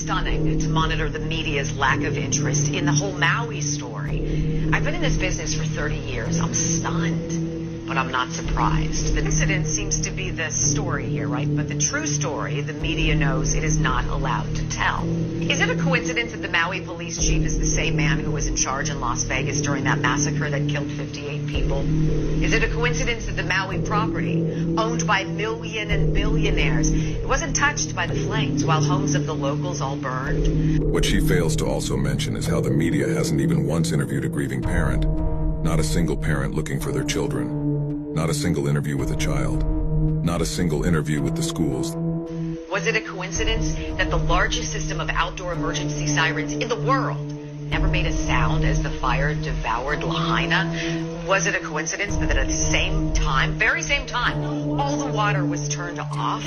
stunning to monitor the media's lack of interest in the whole Maui story. I've been in this business for 30 years. I'm stunned, but I'm not surprised. The incident seems to be the story here, right? But the true story, the media knows it is not allowed to tell. Is it a coincidence that the Maui police chief is the same man who was in charge in Las Vegas during that massacre that killed 58 people? Is it a coincidence that the Maui property, owned by million and billionaires, it wasn't touched by the flames while homes of the locals all burned? What she fails to also mention is how the media hasn't even once interviewed a grieving parent. Not a single parent looking for their children. Not a single interview with a child. Not a single interview with the schools. Was it a coincidence that the largest system of outdoor emergency sirens in the world never made a sound as the fire devoured Lahaina? Was it a coincidence that at the same time, very same time, all the water was turned off?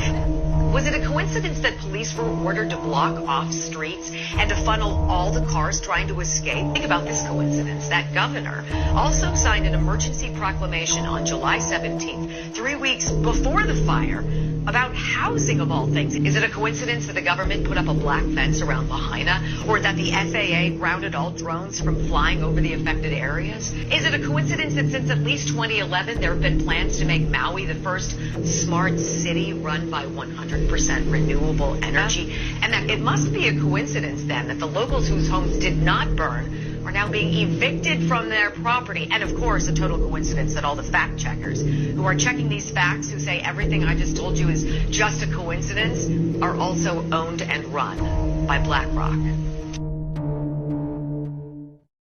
Was it a coincidence that police were ordered to block off streets and to funnel all the cars trying to escape? Think about this coincidence. That governor also signed an emergency proclamation on July 17th, 3 weeks before the fire, about housing of all things. Is it a coincidence that the government put up a black fence around Lahaina, or that the FAA grounded all drones from flying over the affected areas? Is it a coincidence that since at least 2011 there have been plans to make Maui the first smart city run by 100% renewable energy? And that it must be a coincidence then that the locals whose homes did not burn are now being evicted from their property. And of course, a total coincidence that all the fact checkers who are checking these facts, who say everything I just told you is just a coincidence, are also owned and run by BlackRock.